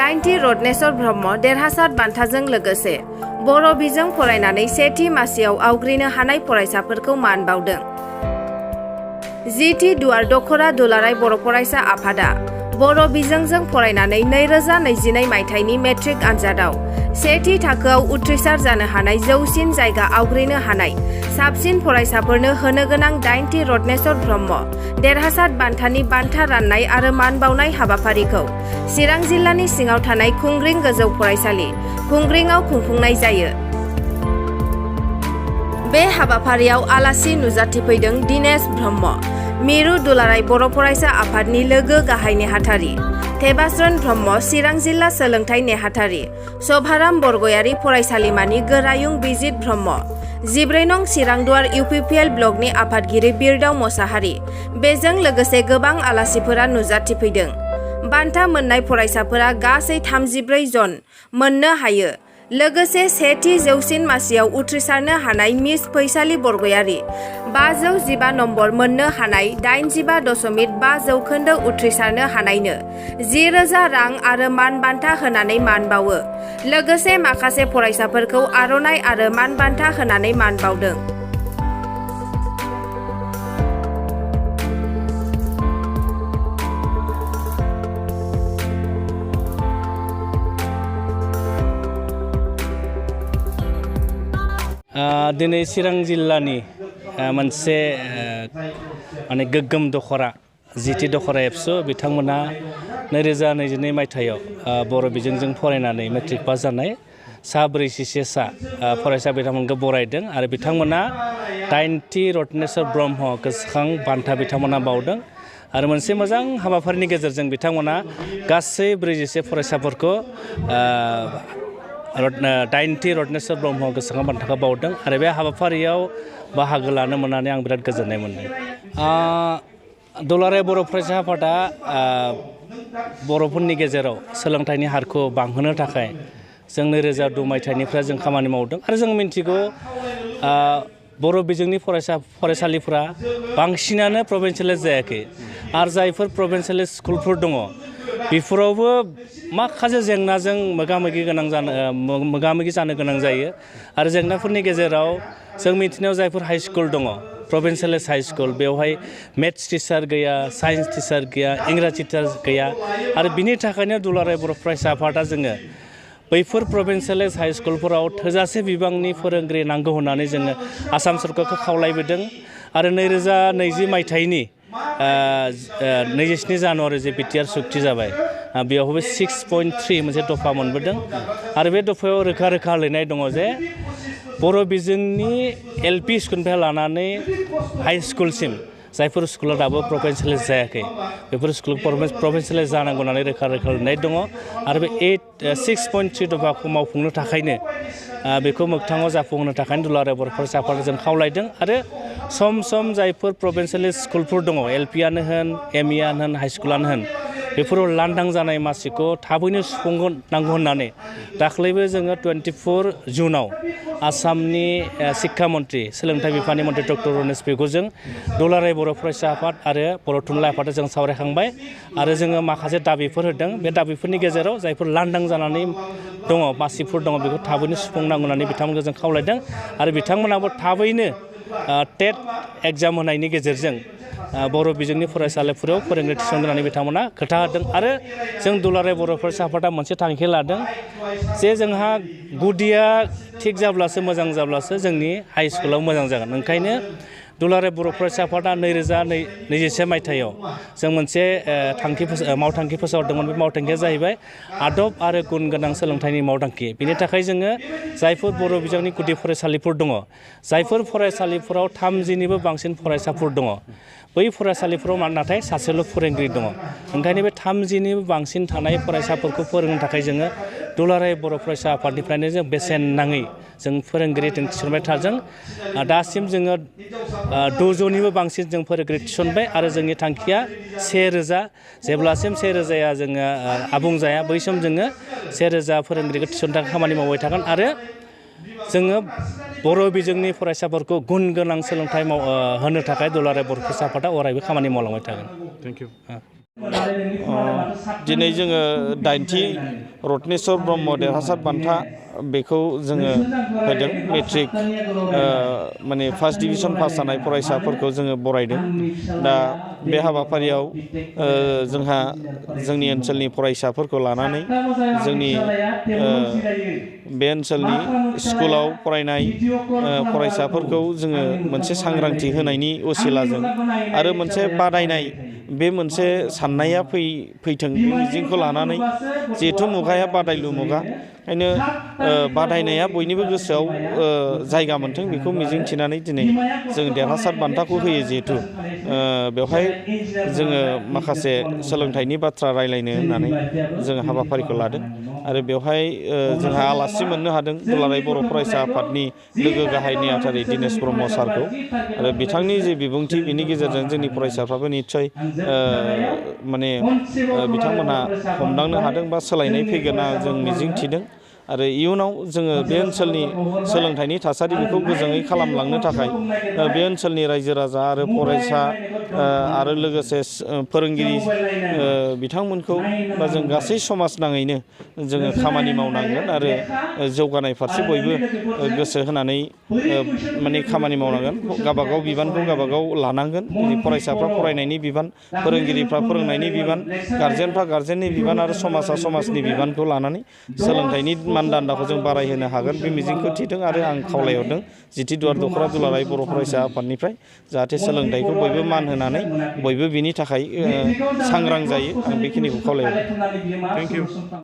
दाइनथि रत्नेश्वर ब्रह्म देरहासार बान्थाजों लोगोसे बर' बिजों फरायनानै सेथि मासियाव आवग्रिनो हानाय फरायसाफोरखौ मान बावदों। जिथि दुवार दखरा दुलाराय बर' फरायसा आफादा बर' बिजोंजों फरायनानै 2022 मायथाइनि मेट्रिक आनजादाव सेथि थाखोआव उथ्रिसार जानो हानाय जौसिन जायगा आवग्रिनो हानाय साबसिन फरायसाफोरनो होनो गोनां दाइनथि रत्नेश्वर ब्रह्म देरहासार बान्थानि बान्था राननाय आरो मान बावनाय हाबाफारिखौ चिरां जिल्लानि सिङाव थानाय खुंग्रिं गोजौ फरायसालि खुंग्रिंआव खुंफुंनाय जायो। बे हाबाफारियाव आलासि नुजाथिफैदों दिनेश ब्रह्म, मिरु दुलाराय बर' फरायसा आफादनि लोगो गाहाय नेहाथारि, थेबास्रन ब्रह्म चिरां जिल्ला सोलोंथाइ नेहाथारि, सभाराम बरगयारि फरायसालिमानि गोरायुं बिजित ब्रह्म, 14 नं चिरांदुवार इउपिपिएल ब्लकनि आफादगिरि बिरदाव मोसाहारि, बेजों लोगोसे गोबां आलासिफोरा नुजाथिफैदों। बान्था मोननाय फरायसाफोरा गासै 34 जन मोननो हायो। लोगोसे सेथि जौसिन मासियाव उथ्रिसारनो हानाय मिस फैसालि बरगयारि 515 नम्बर मोननो हानाय 85.5 जौखोन्दो उथ्रिसारनो हानायनो 10,000 रां आरो मान बान्था होनानै मान बावो। लोगोसे माखासे फरायसाफोरखौ आर'नाइ आरो मान बान्था होनानै मान बावदों। दिनै चिरां जिल्लानि मोनसे माने गोग्गोम दखरा जिथि दखरा एबसु बिथांमोना 2022 मायथाइयाव बर' बिजोंजों फरायनानै मेट्रिक पास जानाय सा 46 फरायसा बिथांमोनखौ बरायदों आरो बिथांमोना 9थि रत्नेश्वर ब्रह्म गोसोखां बान्था बिथांमोना बावदों आरो मोनसे मोजां हाबाफारिनि गेजेरजों बिथांमोना गासै 46 फरायसाफोरखौ 9थि रत्नेश्वर ब्रह्म गोसोखां बान्थाखौ बावदों आरो बे हाबाफारियाव बाहागो लानो मोननानै आं बिराद गोजोननाय मोनदों। दुलाराय बर' फरायसा आफादा बर'फोरनि गेजेराव सोलोंथाइनि हारखौ बांहोनो थाखाय जों 2002 मायथाइनिफ्राय जों खामानि मावदों आरो जों मिन्थिगौ बर' बिजोंनि फरायसालिफोरा बांसिनानो प्रभिन्सियेलाइज जायाखै आरो जायफोर प्रभिन्सियेलाइज स्कुलफोर दङ बेफोरावबो माखासे जेंनाजों मोगा मोगि जानो गोनां जायो आरो जेंनाफोरनि गेजेराव जों मिथिनायाव जायफोर हाइ स्कुल दङ प्रभिन्सियेलाइज हाइ स्कुल बेवहाय मेथ्स टिचार गैया, साइन्स टिचार गैया, इंराजि टिचार गैया आरो बिनि थाखायनो दुलाराय बर' फरायसा आफादा जोङो बैफोर प्रभिन्सियेलाइज हाइ स्कुलफोराव थोजासे बिबांनि फोरोंगिरि नांगौ होननानै जोङो आसाम सरकारखौ खावलायबोदों आरो 2020 मायथाइनि 27 जानुवारि जे बिटिआर सुक्ति जाबाय बेयावबो 6.3 मोनसे दफा मोनबोदों आरो बे दफायाव रोखा रोखा लिरनाय दङ जे बर' बिजोंनि एलपि स्कुलनिफ्राय लानानै हाइ स्कुलसिम जायफोर स्कुला दाबो प्रभिन्सियेलाइज जायाखै बेफोर स्कुल प्रभिन्सियेलाइज जानांगौ होननानै रोखा रोखा लिरनाय दङ आरो बे 6.3 दफाखौ मावफुंनो थाखायनो बेखौ मोगथाङाव जाफुंहोनो थाखायनो दुलाराय बर' फरायसा आफादखौ जों खावलायदों आरो सम सम जायफोर प्रभिन्सियेलाइज स्कुलफोर दङ एलपिआनो होन एमइआनो होन हाइ स्कुलानो होन बेफोराव लांदां जानाय मासिखौ थाबैनो सुफुंनांगौ होननानै दाख्लैबो जोङो 24 जुनाव आसामनि शिक्षा मन्त्रि सोलोंथाइ बिफाननि मन्त्रि डक्टर रनेश पेगुजों दुलाराय बर' फरायसा आफाद आरो बर' थुनलाइ आफादजों जों सावरायखांबाय आरो जोङो माखासे दाबिफोर होदों बे दाबिफोरनि गेजेराव जायफोर लांदां जानानै दङ मासिफोर दङ बेखौ थाबैनो सुफुंनांगौ होननानै बिथांमोनखौ जों खावलायदों आरो बिथांमोनाबो थाबैनो टेट एग्जाम होनायनि गेजेरजों बर' बिजोंनि फरायसालिफोराव फोरोंगिरि थिसनगोन होननानै बिथांमोना खोथा होदों आरो जों दुलाराय बर' फरायसा आफादा मोनसे थांखि लादों जे जोंहा गुदिया थिग जाब्लासो मोजां जाब्लासो जोंनि हाइ स्कुलाव मोजां जागोन। ओंखायनो दुलाराय बर' फरायसा आफादा 2021 मायथाइयाव जों मोनसे मावथांखि फोसावदोंमोन। बे मावथांखिया जाहैबाय आदब आरो गुन गोनां सोलोंथाइनि मावथांखि। बेनि थाखाय जोङो जायफोर बर' बिजोंनि गुदि फरायसालिफोर दङ जायफोर फरायसालिफोराव 30निबो बांसिन फरायसाफोर दङ बै फरायसालिफोराव नाथाय सासेल' फोरोंगिरि दङ। ओंखायनो बे 30निबो बांसिन थानाय फरायसाफोरखौ फोरोंनो थाखाय जोङो दुलाराय बर' फरायसा आफादनिफ्रायनो जों बेसेन नाङै जों फोरोंगिरि थिसनबाय थादों। दासिम जोङो 600निबो बांसिन जों फोरोंगिरि थिसनबाय आरो जोंनि थांखिया 1000 जेब्लासिम 1000आ जोङो आबुं जाया बै सम जोङो 1000 फोरोंगिरिखौ थिसननो थाखाय खामानि मावबाय थागोन आरो जोङो बर' बिजोंनि फरायसाफोरखौ गुन गोनां सोलोंथाइ होनो थाखाय दुलाराय बर' फरायसा आफादा अरायबो खामानि मावलांबाय थागोन। Thank you. दिनै जोङो 8थि रत्नेस्वर ब्रह्म देरहासार बान्था बेखौ जोङो होदों मेट्रिक माने फार्स्ट डिभिजन पास जानाय फरायसाफोरखौ जोङो बरायदों। दा बे हाबाफारियाव जोंहा जोंनि ओनसोलनि फरायसाफोरखौ लानानै जोंनि बे ओनसोलनि स्कुलाव फरायनाय फरायसाफोरखौ जोङो मोनसे सांग्रांथि होनायनि असिलाजों आरो मोनसे बादायनाय बे मोनसे साननाया फैथों बे मिजिंखौ लानानै जिहेथु मुगाया बादायलु मुगा ओंखायनो बादायनाया बयनिबो गोसोआव जायगा मोनथों बेखौ मिजिंथिनानै दिनै जों देरहासार बान्थाखौ होयो। जिहेथु बेवहाय जोङो माखासे सोलोंथाइनि बाथ्रा रायलायनो होननानै जोङो हाबाफारिखौ लादों आरो बेवहाय जोंहा आलासि मोननो हादों दुलाराय बर' फरायसा आफादनि लोगो गाहाय नेहाथारि दिनेश ब्रह्म सारखौ आरो बिथांनि जे बिबुंथि बिनि गेजेरजों जोंनि फरायसाफ्राबो निस्सय माने बिथांमोनहा हमदांनो हादों बा सोलायनाय फैगोन जों मिजिंथिदों आरो इयुनाव जोङो बे ओनसोलनि सोलोंथाइनि थासारि बेखौ गोजोङै खालामलांनो थाखाय बे ओनसोलनि रायजो राजा आरो फरायसा आरो लोगोसे फोरोंगिरि बिथांमोनखौ बा जों गासै समाज नाङैनो जोङो खामानि मावनांगोन आरो जौगानाय फारसे बयबो गोसो होनानै माने खामानि मावनांगोन। गावबागाव बिबानखौ गावबागाव लानांगोन। फरायसाफ्रा फरायनायनि बिबान, फोरोंगिरिफ्रा फोरोंनायनि बिबान, गारजेनफ्रा गारजेननि बिबान आरो समाजा समाजनि बिबानखौ लानानै सोलोंथाइनि मानदान्दाखौ जों बारायहोनो हागोन बे मिजिंखौ थिदों आरो आं खावलायहरदों जिथि दुवार दख'रा दुलाराय बर' फरायसा आफादनिफ्राय जाहाथे सोलोंथाइखौ बयबो मान होनानै बयबो बिनि थाखाय सांग्रां जायो। आं बेखिनिखौ खावलायहरदों। Thank you.